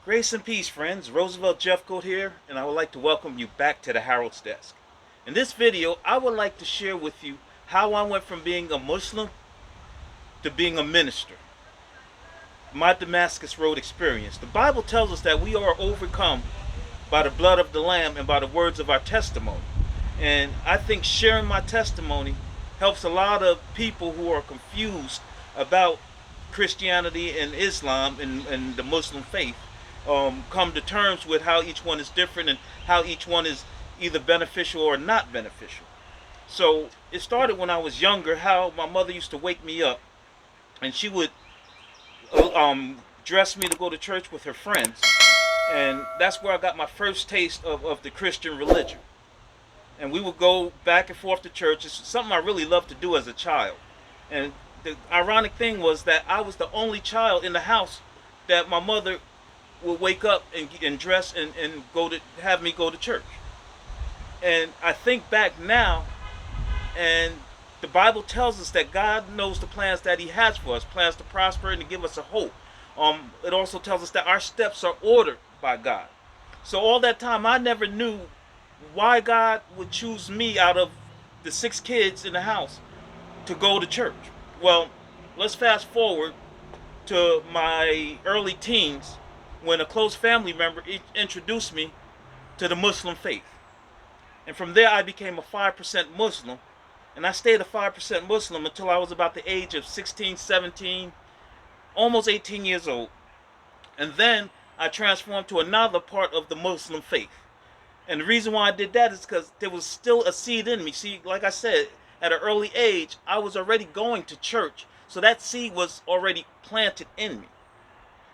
Grace and peace, friends. Roosevelt Jeffcoat here, and I would like to welcome you back to the Herald's desk. In this video, I would like to share with you how I went from being a Muslim to being a minister. My Damascus Road experience. The Bible tells us that we are overcome by the blood of the Lamb and by the words of our testimony. And I think sharing my testimony helps a lot of people who are confused about Christianity and Islam and the Muslim faith come to terms with how each one is different and how each one is either beneficial or not beneficial. So it started when I was younger, how my mother used to wake me up and she would dress me to go to church with her friends. And that's where I got my first taste of the Christian religion. And we would go back and forth to church. It's something I really loved to do as a child. And the ironic thing was that I was the only child in the house that my mother would wake up and dress and go to have me go to church. And I think back now, and the Bible tells us that God knows the plans that He has for us, plans to prosper and to give us a hope. It also tells us that our steps are ordered by God. So all that time, I never knew why God would choose me out of the 6 kids in the house to go to church. Well, let's fast forward to my early teens when a close family member introduced me to the Muslim faith. And from there I became a 5% Muslim. And I stayed a 5% Muslim until I was about the age of 16, 17, almost 18 years old. And then I transformed to another part of the Muslim faith. And the reason why I did that is because there was still a seed in me. See, like I said, at an early age, I was already going to church. So that seed was already planted in me.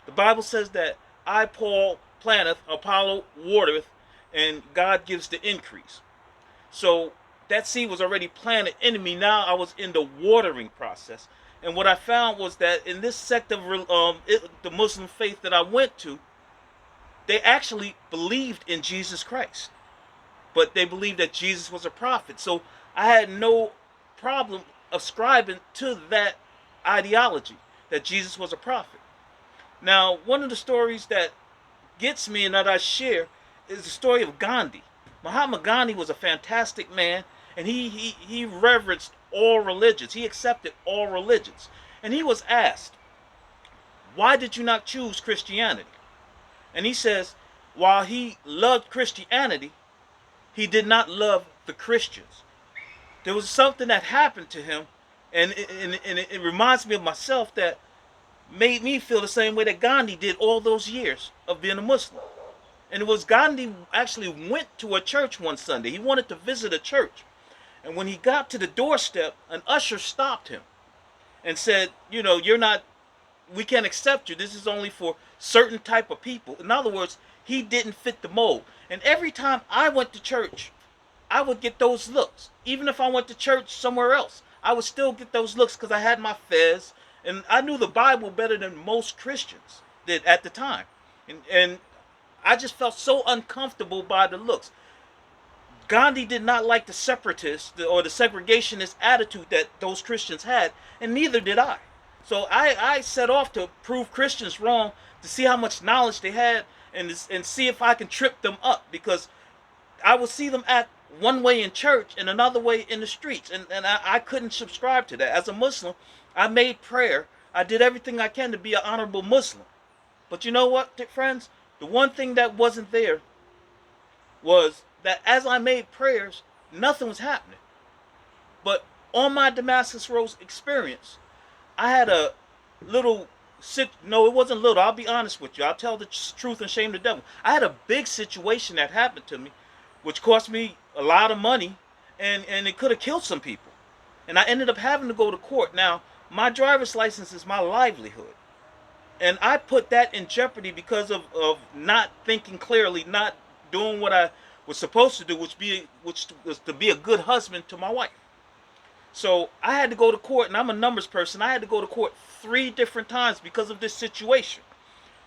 The Bible says that I, Paul, planteth, Apollo watereth, and God gives the increase. So that seed was already planted in me. Now I was in the watering process. And what I found was that in this sect of the Muslim faith that I went to, they actually believed in Jesus Christ. But they believed that Jesus was a prophet. So I had no problem ascribing to that ideology, that Jesus was a prophet. Now, one of the stories that gets me and that I share is the story of Gandhi. Mahatma Gandhi was a fantastic man, and he reverenced all religions. He accepted all religions. And he was asked, why did you not choose Christianity? And he says, while he loved Christianity, he did not love the Christians. There was something that happened to him, and it reminds me of myself, that made me feel the same way that Gandhi did all those years of being a Muslim. And it was Gandhi actually went to a church one Sunday. He wanted to visit a church. And when he got to the doorstep, an usher stopped him and said, we can't accept you. This is only for certain type of people. In other words, he didn't fit the mold. And every time I went to church, I would get those looks. Even if I went to church somewhere else, I would still get those looks because I had my fez. And I knew the Bible better than most Christians did at the time. And I just felt so uncomfortable by the looks. Gandhi did not like the separatist or the segregationist attitude that those Christians had, and neither did I. So I set off to prove Christians wrong, to see how much knowledge they had, and see if I can trip them up, because I would see them act one way in church and another way in the streets, and I couldn't subscribe to that. As a Muslim, I made prayer. I did everything I can to be an honorable Muslim. But you know what, friends? The one thing that wasn't there was that as I made prayers, nothing was happening. But on my Damascus Road experience, I had a little, no, it wasn't little, I'll be honest with you. I'll tell the truth and shame the devil. I had a big situation that happened to me, which cost me a lot of money, and it could have killed some people. And I ended up having to go to court. Now, my driver's license is my livelihood. And I put that in jeopardy because of not thinking clearly, not doing what I was supposed to do, which was to be a good husband to my wife. So I had to go to court, and I'm a numbers person. I had to go to court 3 different times because of this situation.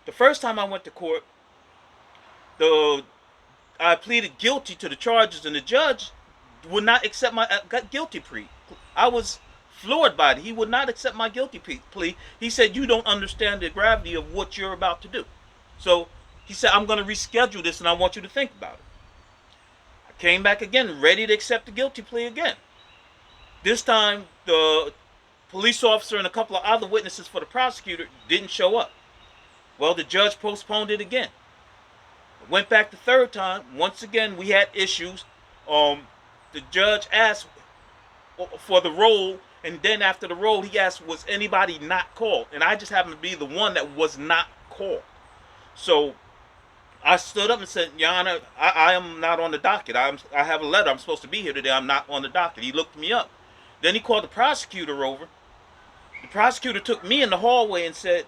The first time I went to court, I pleaded guilty to the charges, and the judge would not accept my guilty plea. I was floored by it. He would not accept my guilty plea. He said, you don't understand the gravity of what you're about to do. So He said, I'm going to reschedule this and I want you to think about it. I came back again, ready to accept the guilty plea again. This time, the police officer and a couple of other witnesses for the prosecutor didn't show up. Well, the judge postponed it again. Went back the third time. Once again, we had issues. The judge asked for the roll, and then after the roll, he asked, was anybody not called? And I just happened to be the one that was not called. So I stood up and said, Your Honor, I am not on the docket. I have a letter. I'm supposed to be here today. I'm not on the docket. He looked me up. Then he called the prosecutor over. The prosecutor took me in the hallway and said,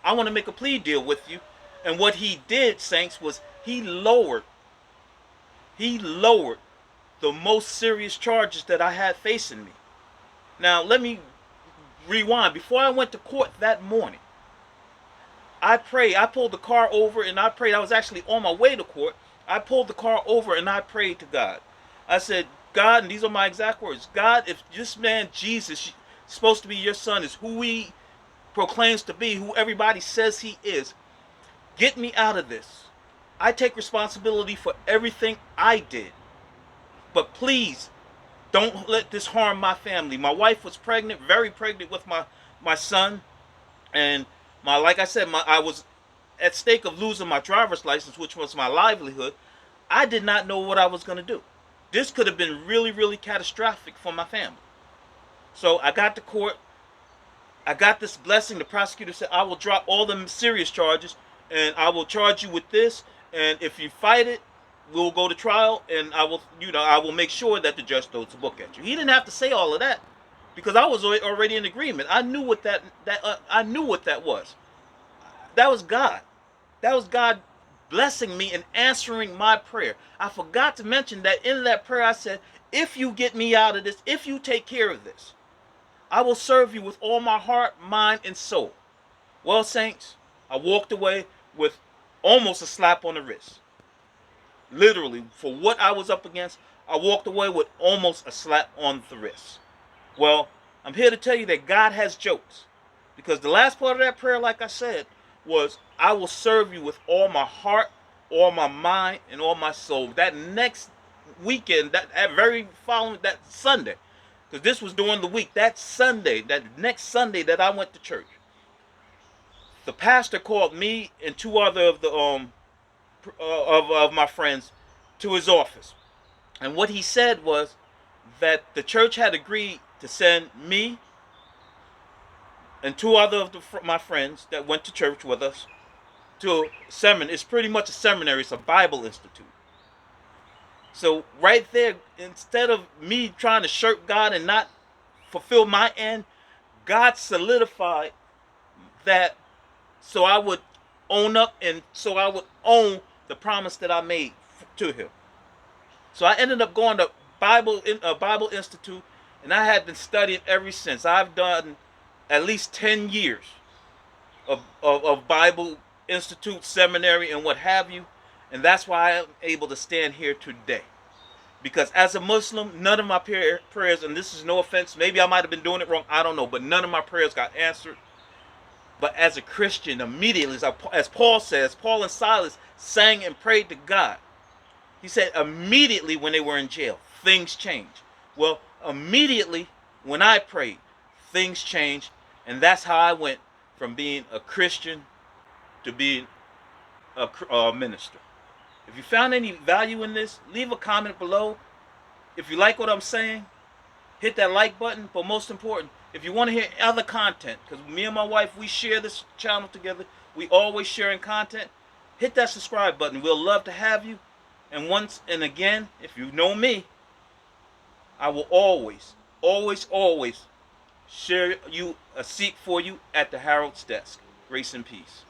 I want to make a plea deal with you. And what he did, Saints, was he lowered the most serious charges that I had facing me. Now, let me rewind. Before I went to court that morning, I prayed. I pulled the car over and I prayed. I was actually on my way to court. I pulled the car over and I prayed to God. I said, God, and these are my exact words, God, if this man Jesus, supposed to be your son, is who he proclaims to be, who everybody says he is, get me out of this. I take responsibility for everything I did. But please, don't let this harm my family. My wife was pregnant, very pregnant with my son. And like I said, I was at stake of losing my driver's license, which was my livelihood. I did not know what I was going to do. This could have been really, really catastrophic for my family. So I got to court. I got this blessing. The prosecutor said, I will drop all the serious charges and I will charge you with this. And if you fight it, we'll go to trial, and I will make sure that the judge throws the book at you. He didn't have to say all of that because I was already in agreement. I knew what that was. That was God. That was God blessing me and answering my prayer. I forgot to mention that in that prayer I said, if you get me out of this, if you take care of this, I will serve you with all my heart, mind, and soul. Well, saints, I walked away with almost a slap on the wrist. Literally, for what I was up against, I walked away with almost a slap on the wrist. Well, I'm here to tell you that God has jokes. Because the last part of that prayer, like I said, was, I will serve you with all my heart, all my mind, and all my soul. That next weekend, that very following, that Sunday, because this was during the week, that Sunday, that next Sunday that I went to church, the pastor called me and two other of the of my friends to his office. And what he said was that the church had agreed to send me and two other of my friends that went to church with us to seminary. It's pretty much a seminary. It's a Bible institute. So right there, instead of me trying to shirk God and not fulfill my end, God solidified that so I would own up and so I would own the promise that I made to him. So I ended up going to Bible Institute, and I have been studying ever since. I've done at least 10 years of Bible Institute, seminary, and what have you. And that's why I'm able to stand here today. Because as a Muslim, none of my prayers, and this is no offense, maybe I might have been doing it wrong, I don't know, but none of my prayers got answered. But as a Christian, immediately, as Paul says, Paul and Silas sang and prayed to God. He said immediately when they were in jail, things changed. Well, immediately when I prayed, things changed. And that's how I went from being a Christian to being a minister. If you found any value in this, leave a comment below. If you like what I'm saying, hit that like button. But most important, if you want to hear other content, because me and my wife, we share this channel together. We always sharing content. Hit that subscribe button. We'll love to have you. And once and again, if you know me, I will always, always, always share a seat for you at the Herald's desk. Grace and peace.